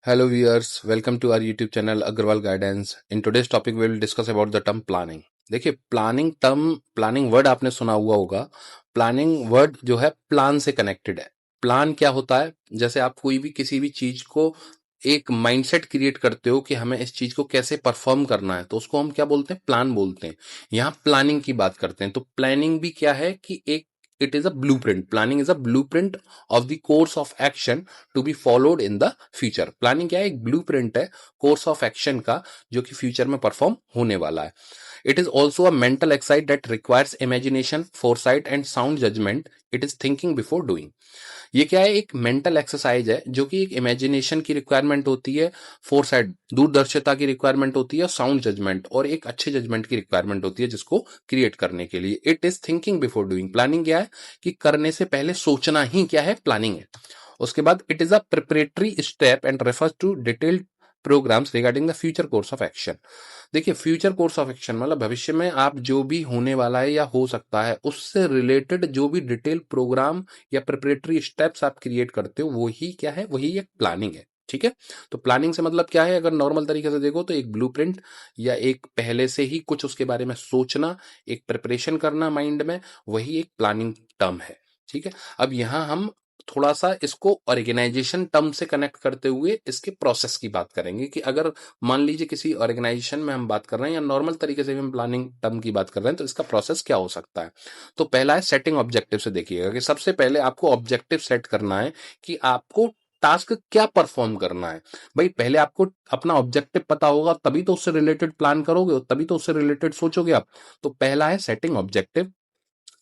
Hello viewers, welcome to our YouTube channel Agrawal Guidance. In today's topic we will discuss about the term planning. देखिए planning word आपने सुना हुआ होगा। Planning word जो है plan से कनेक्टेड है। प्लान क्या होता है? जैसे आप कोई भी किसी भी चीज को एक माइंडसेट क्रिएट करते हो कि हमें इस चीज को कैसे परफॉर्म करना है, तो उसको हम क्या बोलते हैं? प्लान बोलते हैं। यहाँ प्लानिंग की बात करते हैं। तो प्लानिंग भी क्या है कि एक it is a blueprint. Planning is a blueprint of the course of action to be followed in the future. Planning क्या है? एक ब्लूप्रिंट है कोर्स ऑफ एक्शन का, जो कि फ्यूचर में परफॉर्म होने वाला है। It is also a mental exercise that requires imagination, foresight and sound judgement. It is thinking before doing. ये क्या है? एक मेंटल एक्सरसाइज है जो कि एक इमेजिनेशन की रिक्वायरमेंट होती है, फोरसाइट दूरदर्शिता की रिक्वायरमेंट होती है, साउंड जजमेंट और एक अच्छे जजमेंट की रिक्वायरमेंट होती है जिसको क्रिएट करने के लिए। It is thinking before doing. Planning क्या है कि करने से पहले सोचना ही क्या है? प्लानिंग है। उसके बाद it is a preparatory step and refers to detailed programmes regarding the future course of action. देखिए, फ्यूचर कोर्स ऑफ एक्शन मतलब भविष्य में आप जो भी होने वाला है या हो सकता है उससे रिलेटेड जो भी डिटेल प्रोग्राम या प्रिपरेटरी स्टेप्स आप क्रिएट करते हो, वो ही क्या है? वही एक प्लानिंग है। ठीक है। तो प्लानिंग से मतलब क्या है? अगर नॉर्मल तरीके से देखो तो एक ब्लूप्रिंट या एक पहले से ही कुछ उसके बारे में सोचना, एक प्रिपरेशन करना माइंड में, वही एक प्लानिंग टर्म है। ठीक है। अब यहां हम थोड़ा सा इसको ऑर्गेनाइजेशन टर्म से कनेक्ट करते हुए इसके प्रोसेस की बात करेंगे कि अगर मान लीजिए किसी ऑर्गेनाइजेशन में हम बात कर रहे हैं या नॉर्मल तरीके से भी हम प्लानिंग टर्म की बात कर रहे हैं, तो इसका प्रोसेस क्या हो सकता है? तो पहला है सेटिंग ऑब्जेक्टिव। से देखिएगा कि सबसे पहले आपको ऑब्जेक्टिव सेट करना है कि आपको टास्क क्या परफॉर्म करना है। भाई पहले आपको अपना ऑब्जेक्टिव पता होगा तभी तो उससे रिलेटेड प्लान करोगे, तभी तो उससे रिलेटेड सोचोगे आप। तो पहला है सेटिंग ऑब्जेक्टिव।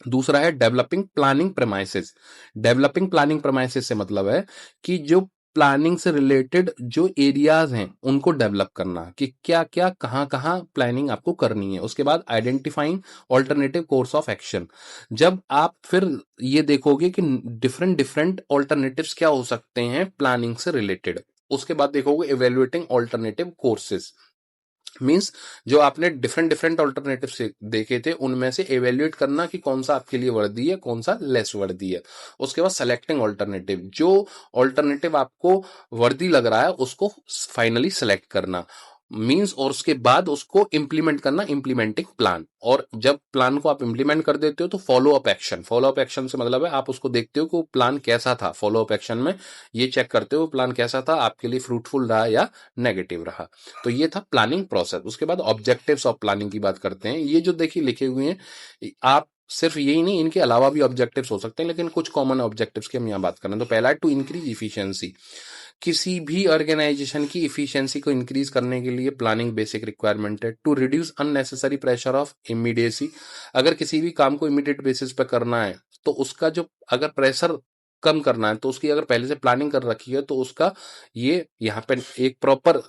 दूसरा है developing planning premises. Developing planning premises से मतलब है कि जो प्लानिंग से रिलेटेड जो एरियाज हैं उनको डेवलप करना, कि क्या क्या कहाँ कहाँ प्लानिंग आपको करनी है। उसके बाद identifying alternative course of action. जब आप फिर ये देखोगे कि डिफरेंट डिफरेंट ऑल्टरनेटिव्स क्या हो सकते हैं प्लानिंग से रिलेटेड, उसके बाद देखोगे इवेल्युएटिंग ऑल्टरनेटिव कोर्सेज। मीन्स जो आपने डिफरेंट डिफरेंट ऑल्टरनेटिव से देखे थे उनमें से एवेल्युएट करना कि कौन सा आपके लिए वर्दी है, कौन सा लेस वर्दी है। उसके बाद सेलेक्टिंग ऑल्टरनेटिव, जो ऑल्टरनेटिव आपको वर्दी लग रहा है उसको फाइनली सेलेक्ट करना मीन्स, और उसके बाद उसको इंप्लीमेंट करना, इंप्लीमेंटिंग प्लान। और जब प्लान को आप इंप्लीमेंट कर देते हो तो follow up action. Follow up action से मतलब है आप उसको देखते हो कि वो प्लान कैसा था। फॉलो अप एक्शन में ये चेक करते हो प्लान कैसा था, आपके लिए फ्रूटफुल रहा या नेगेटिव रहा। तो ये था प्लानिंग प्रोसेस। उसके बाद ऑब्जेक्टिव्स ऑफ प्लानिंग की बात करते हैं। ये जो देखिए लिखे हुए हैं, आप सिर्फ यही नहीं, इनके अलावा भी ऑब्जेक्टिव्स हो सकते हैं, लेकिन कुछ कॉमन ऑब्जेक्टिव्स की हम यहाँ बात करें तो पहला है टू इंक्रीज इफिशियंसी। किसी भी ऑर्गेनाइजेशन की इफिशियंसी को इंक्रीज करने के लिए प्लानिंग बेसिक रिक्वायरमेंट है। To reduce unnecessary pressure of immediacy. अगर किसी भी काम को इमीडिएट बेसिस पे करना है तो उसका जो अगर प्रेशर कम करना है तो उसकी अगर पहले से प्लानिंग कर रखी है तो उसका ये यहाँ पे एक प्रॉपर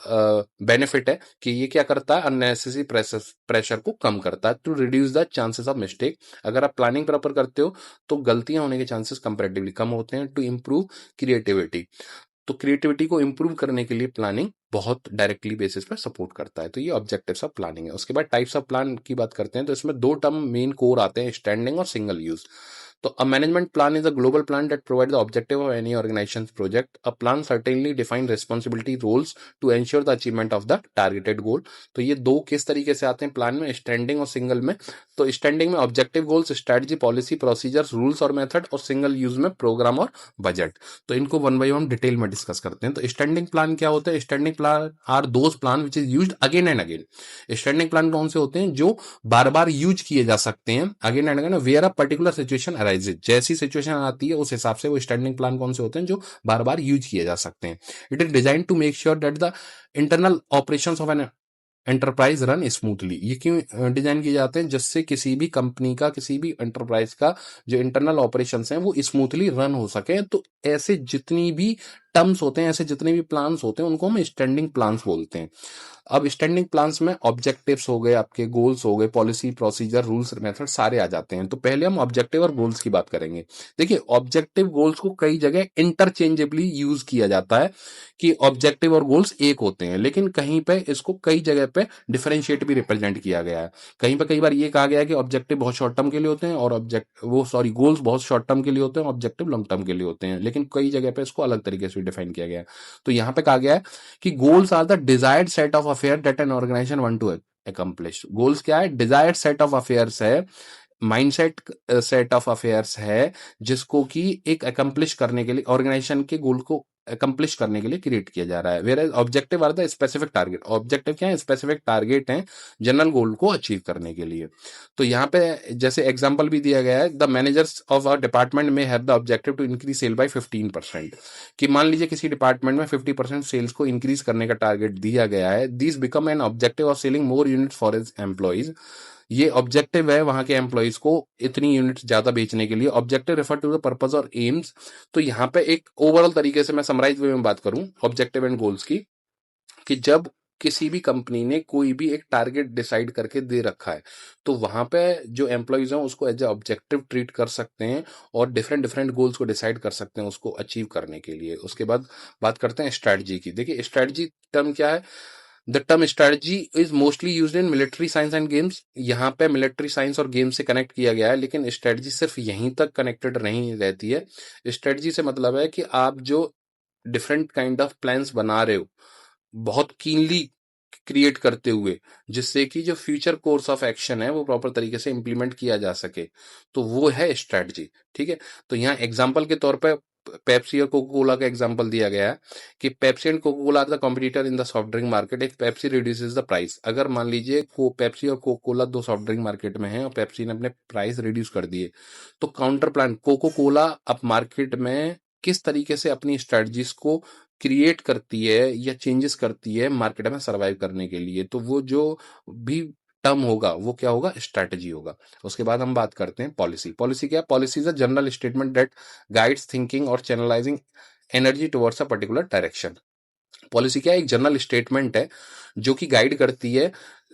बेनिफिट है कि ये क्या करता है? अननेसेसरी प्रेशर को कम करता है। To reduce the chances of mistake. अगर आप प्लानिंग प्रॉपर करते हो तो गलतियां होने के चांसेस कंपैरेटिवली कम होते हैं। To improve creativity. तो क्रिएटिविटी को इंप्रूव करने के लिए प्लानिंग बहुत डायरेक्टली बेसिस पर सपोर्ट करता है। तो ये ऑब्जेक्टिव्स ऑफ प्लानिंग है। उसके बाद टाइप्स ऑफ प्लान की बात करते हैं तो इसमें दो टर्म मेन कोर आते हैं, स्टैंडिंग और सिंगल यूज। तो a management plan is a global plan that provide the objective of any organisation project. A plan certainly define responsibility roles to ensure the achievement of the targeted goal. तो ये दो किस तरीके से आते हैं plan में, स्टैंडिंग और सिंगल में? तो स्टैंडिंग में objective goals, strategy, policy, procedures, rules और मेथड, और सिंगल यूज में प्रोग्राम और बजट। तो इनको वन बाय वन डिटेल में डिस्कस करते हैं। तो स्टैंडिंग प्लान क्या होता है? Standing plan are those plan which is used again and again. Standing plan कौन से होते हैं? जो बार बार यूज किए जा सकते हैं again and again, where a particular situation arises. जैसी सिचुएशन आती है उस हिसाब से वो स्टैंडिंग प्लान कौन से होते हैं जो बार बार यूज किए जा सकते हैं। It is design to make sure that the internal operation of an enterprise run smoothly. ये क्यों डिजाइन किए जाते हैं? जिससे किसी भी कंपनी का, किसी भी एंटरप्राइज का जो इंटरनल ऑपरेशंस हैं वो स्मूथली रन हो सके। तो ऐसे जितनी भी टर्म्स होते हैं, ऐसे जितने भी प्लान्स होते हैं उनको हम स्टैंडिंग प्लान्स बोलते हैं। अब स्टैंडिंग प्लान्स में ऑब्जेक्टिव्स हो गए, आपके गोल्स हो गए, पॉलिसी, प्रोसीजर, रूल्स, मेथड सारे आ जाते हैं। तो पहले हम ऑब्जेक्टिव और गोल्स की बात करेंगे। देखिए, ऑब्जेक्टिव गोल्स को कई जगह इंटरचेंजेबली यूज किया जाता है कि ऑब्जेक्टिव और गोल्स एक होते हैं, लेकिन कहीं पे इसको कई जगह पे डिफरेंशिएट भी रिप्रेजेंट किया गया है। कहीं पे कई बार ये कहा गया है कि ऑब्जेक्टिव बहुत शॉर्ट टर्म के लिए होते हैं और गोल्स बहुत शॉर्ट टर्म के लिए होते हैं, ऑब्जेक्टिव लॉन्ग टर्म के लिए होते हैं, लेकिन कई जगह पे इसको अलग तरीके से क्लियरली डिफाइन किया गया है। तो यहाँ पे कहा गया है कि goals are the desired set of affair that an organisation want to accomplish. Goals क्या है? डिजायर्ड सेट ऑफ अफेयर्स है, माइंडसेट सेट ऑफ अफेयर्स है, जिसको कि एक अकम्प्लिश करने के लिए, ऑर्गेनाइजेशन के गोल को अकम्प्लिश करने के लिए क्रिएट किया जा रहा है। Where objective are the specific target. Objective क्या है? स्पेसिफिक टारगेट है जनरल गोल को अचीव करने के लिए। तो यहाँ पे जैसे एग्जांपल भी दिया गया है, the managers of a department may have the objective to increase sale by 15%। कि मान लीजिए किसी डिपार्टमेंट में 50% सेल्स को इंक्रीज करने का टारगेट दिया गया है। This become an objective of selling more unit for his employees. ये ऑब्जेक्टिव है वहां के एम्प्लॉइज को इतनी यूनिट ज्यादा बेचने के लिए। Objective refer to the purpose और एम्स। तो यहाँ पे एक ओवरऑल तरीके से मैं समराइज वे में बात करूं ऑब्जेक्टिव एंड गोल्स की, कि जब किसी भी कंपनी ने कोई भी एक टारगेट डिसाइड करके दे रखा है, तो वहां पे जो एम्प्लॉइज हैं उसको एज ए ऑब्जेक्टिव ट्रीट कर सकते हैं और डिफरेंट डिफरेंट गोल्स को डिसाइड कर सकते हैं उसको अचीव करने के लिए। उसके बाद बात करते हैं स्ट्रैटेजी की। देखिए स्ट्रैटेजी टर्म क्या है? The term strategy is mostly used in military science and games. यहाँ पे मिलिट्री साइंस और गेम्स से कनेक्ट किया गया है, लेकिन स्ट्रैटेजी सिर्फ यहीं तक कनेक्टेड नहीं रहती है। स्ट्रैटेजी से मतलब है कि आप जो डिफरेंट काइंड ऑफ प्लान्स बना रहे हो बहुत कीनली क्रिएट करते हुए, जिससे कि जो फ्यूचर कोर्स ऑफ एक्शन है वो प्रॉपर तरीके से इंप्लीमेंट किया जा सके, तो वो है स्ट्रैटेजी। ठीक है। तो यहाँ एग्जाम्पल के तौर पे पेप्सी और कोका कोला का एग्जांपल दिया गया है कि Pepsi and Coca Cola are the competitor in the soft drink market if Pepsi reduces the price. अगर मान लीजिए पेप्सी और कोका कोला दो सॉफ्ट ड्रिंक मार्केट में है और पेप्सी ने अपने प्राइस रिड्यूस कर दिए, तो काउंटर प्लान कोका कोला अब मार्केट में किस तरीके से अपनी स्ट्रेटजीज को क्रिएट करती है या चेंजेस करती है मार्केट में सर्वाइव करने के लिए, तो वो जो भी टर्म होगा वो क्या होगा? स्ट्रैटेजी होगा। उसके बाद हम बात करते हैं पॉलिसी। पॉलिसी क्या है? Policy is a general statement that guides thinking और channelising energy towards a particular direction. Policy क्या है? एक जनरल स्टेटमेंट है जो कि गाइड करती है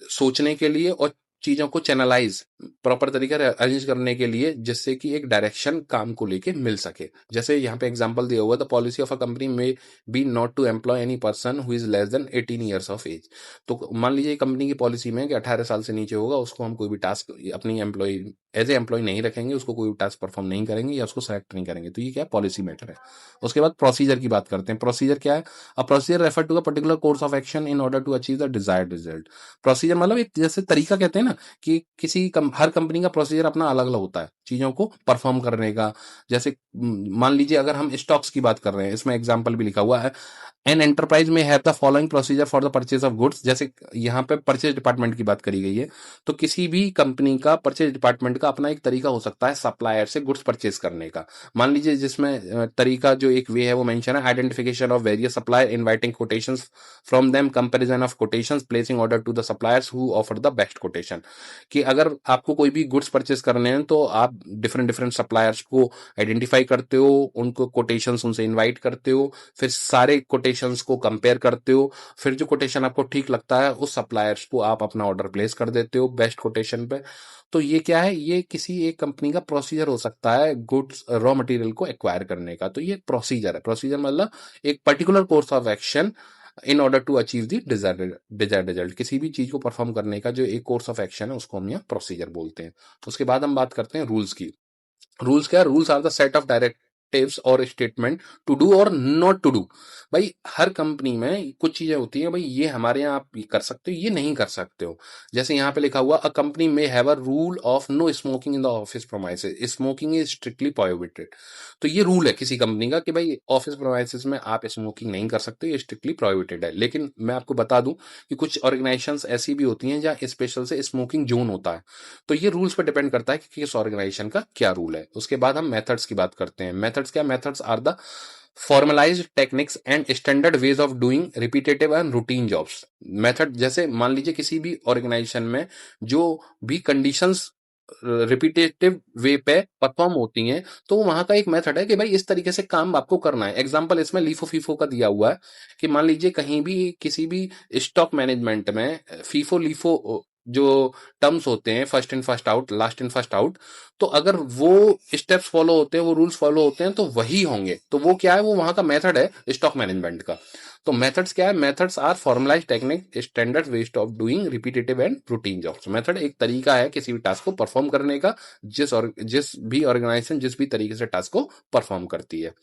सोचने के लिए और चीजों को चैनलाइज प्रॉपर तरीके से अरेंज करने के लिए, जिससे कि एक डायरेक्शन काम को लेके मिल सके। जैसे यहाँ पे एग्जांपल दिया हुआ, the policy of a company may be not to employ any person who is less than 18 years of age. तो मान लीजिए कंपनी की पॉलिसी में कि 18 साल से नीचे होगा उसको हम कोई भी टास्क अपनी एम्प्लॉय एज ए एम्प्लॉय नहीं रखेंगे, उसको कोई भी टास्क परफॉर्म नहीं करेंगे या उसको सेलेक्ट नहीं करेंगे। तो ये क्या है? पॉलिसी मैटर है। उसके बाद प्रोसीजर की बात करते हैं। प्रोसीजर क्या है? A procedure refer to a particular course of action in order to achieve the desired result. Procedure मतलब एक जैसे तरीका कहते हैं ना, कि हर कंपनी का प्रोसीजर अपना अलग अलग होता है चीजों को परफॉर्म करने का। जैसे मान लीजिए अगर हम स्टॉक्स की बात कर रहे हैं, इसमें एग्जांपल भी लिखा हुआ है, एन एंटरप्राइज में have the following procedure for the purchase of goods. जैसे यहाँ पे परचेज डिपार्टमेंट की बात करी गई है, तो किसी भी कंपनी का परचेज डिपार्टमेंट का अपना एक तरीका हो सकता है सप्लायर से गुड्स परचेज करने का। मान लीजिए जिसमें तरीका जो एक वे है वो मेंशन है, identification of various supplier, inviting quotations from them, comparison of quotations, placing order to the suppliers who offer the best quotation. कि अगर आपको कोई भी गुड्स परचेज करने हैं तो आप डिफरेंट डिफरेंट सप्लायर्स को आइडेंटिफाई करते हो, उनको कोटेशंस उनसे इनवाइट करते हो, फिर सारे कोटेशंस को कंपेयर करते हो, फिर जो कोटेशन आपको ठीक लगता है उस सप्लायर्स को आप अपना ऑर्डर प्लेस कर देते हो बेस्ट कोटेशन पे। तो ये क्या है? ये किसी एक कंपनी का प्रोसीजर हो सकता है गुड्स रॉ मटेरियल को एक्वायर करने का। तो ये प्रोसीजर है। प्रोसीजर मतलब एक particular course of action in order to achieve the desired result. किसी भी चीज को परफॉर्म करने का जो एक कोर्स ऑफ एक्शन है उसको हम यहाँ प्रोसीजर बोलते हैं। उसके बाद हम बात करते हैं रूल्स की। रूल्स क्या है? Rules are the set of directives और स्टेटमेंट टू डू और नॉट टू डू। भाई हर कंपनी में कुछ चीजें होती हैं, भाई ये हमारे यहाँ आप कर सकते हो, ये नहीं कर सकते हो। जैसे यहाँ पे लिखा हुआ, अ कंपनी में have a rule of no smoking in the office premises, smoking is strictly prohibited. तो ये रूल है किसी कंपनी का कि भाई ऑफिस प्रोमाइसेस में आप स्मोकिंग नहीं कर सकते, ये स्ट्रिक्टली प्रोहिबिटेड है। लेकिन मैं आपको बता दूं कि कुछ ऑर्गेनाइजेशंस ऐसी भी होती हैं जहाँ स्पेशल से स्मोकिंग जोन होता है। तो ये रूल्स पर डिपेंड करता है कि किस ऑर्गेनाइजेशन का क्या रूल है। उसके बाद हम मेथड्स की बात करते हैं। मेथड्स क्या? Methods are the formalised techniques and standard ways of doing repetitive and routine jobs. Method जैसे मान लीजिए किसी भी ऑर्गेनाइजेशन में जो भी कंडीशंस रिपीटेटिव वे पे परफॉर्म होती हैं, तो वहां का एक मेथड है कि भाई इस तरीके से काम आपको करना है। एग्जांपल इसमें लीफो फीफो का दिया हुआ है कि मान लीजिए कहीं भी किसी भी स्टॉक मैनेजमेंट में फीफो लीफो जो टर्म्स होते हैं, first in first out, last in first out, तो अगर वो स्टेप्स फॉलो होते हैं, वो रूल्स फॉलो होते हैं, तो वही होंगे। तो वो क्या है? वो वहां का मेथड है स्टॉक मैनेजमेंट का। तो मेथड्स क्या है? Methods are formalise technique, standard ways of doing repetitive and routine jobs. Method एक तरीका है किसी भी टास्क को परफॉर्म करने का, जिस भी ऑर्गेनाइजेशन जिस भी तरीके से टास्क को परफॉर्म करती है।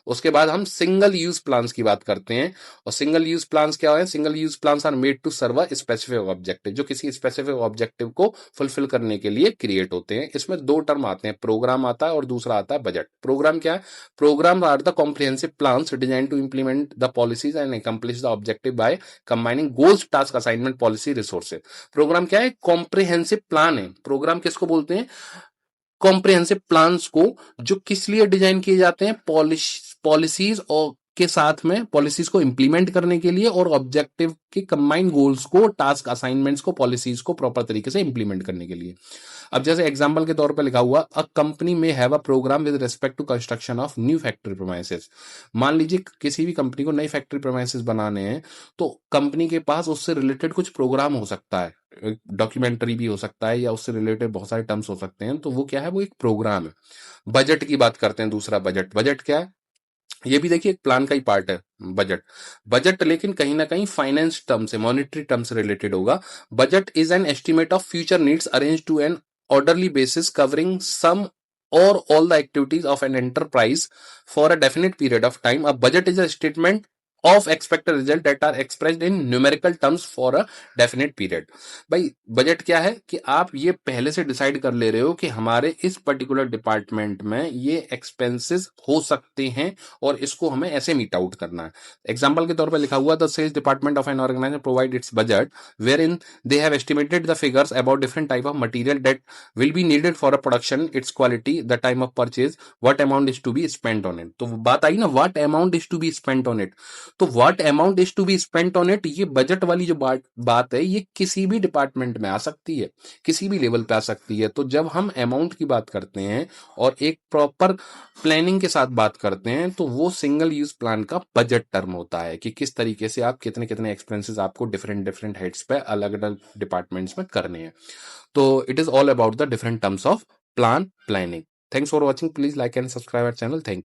उसके बाद हम सिंगल यूज प्लान्स की बात करते हैं। और सिंगल यूज प्लान्स क्या है? Single use plans are made to serve a specific objective, जो किसी स्पेसिफिक ऑब्जेक्टिव को फुलफिल करने के लिए क्रिएट होते हैं। इसमें दो टर्म आते हैं, प्रोग्राम आता है और दूसरा आता है बजट। प्रोग्राम क्या है? Programs are the comprehensive plans designed to implement the policies and accomplish the objective by combining goals, task assignment, policy, resources. Programme क्या है? कॉम्प्रिहेंसिव प्लान है। प्रोग्राम किसको बोलते हैं? कॉम्प्रिहेंसिव प्लान्स को, जो किस लिए डिजाइन किए जाते हैं? पॉलिसीज और के साथ में पॉलिसीज को इंप्लीमेंट करने के लिए और ऑब्जेक्टिव के कंबाइंड गोल्स को, टास्क असाइनमेंट्स को, पॉलिसीज को प्रॉपर तरीके से इंप्लीमेंट करने के लिए। अब जैसे एग्जांपल के तौर पे लिखा हुआ, अ कंपनी में have a programme with respect to construction of new factory premises. मान लीजिए किसी भी कंपनी को नई फैक्ट्री प्रीमाइसेस बनाने हैं, तो कंपनी के पास उससे रिलेटेड कुछ प्रोग्राम हो सकता है, डॉक्यूमेंट्री भी हो सकता है, या उससे रिलेटेड बहुत सारे टर्म्स हो सकते हैं। तो वो क्या है? वो एक प्रोग्राम है। बजट की बात करते हैं, दूसरा बजट। बजट क्या है? ये भी देखिए एक प्लान का ही पार्ट है बजट। बजट लेकिन कहीं ना कहीं फाइनेंस टर्म से, मॉनेटरी टर्म से रिलेटेड होगा। Budget is an estimate of future needs arrange to an orderly basis covering some or all the activities of an enterprise for a definite period of time. A budget is a statement of expected result that are expressed in numerical terms for a definite period. भाई budget क्या है? कि आप ये पहले से decide कर ले रहे हो कि हमारे इस पर्टिकुलर डिपार्टमेंट में ये एक्सपेंसेस हो सकते हैं और इसको हमें ऐसे मीट आउट करना है। एग्जाम्पल के तौर पर लिखा हुआ, the sales department of an organisation provide its budget wherein they have estimated the figures about different type of material that will be needed for a production, its quality, the time of purchase, what amount is to be spent on it. तो बात आई ना, what amount is to be spent on it। तो what amount is to be spent on it, ये budget वाली जो बात है, ये किसी भी डिपार्टमेंट में आ सकती है, किसी भी लेवल पे आ सकती है। तो जब हम अमाउंट की बात करते हैं और एक प्रॉपर प्लानिंग के साथ बात करते हैं, तो वो सिंगल यूज प्लान का बजट टर्म होता है कि किस तरीके से आप कितने कितने एक्सपेंसेस आपको डिफरेंट हेड्स पे अलग अलग डिपार्टमेंट्स में करने हैं। तो it is all about the different terms of planning. Thanks for watching, please like and subscribe our channel. Thank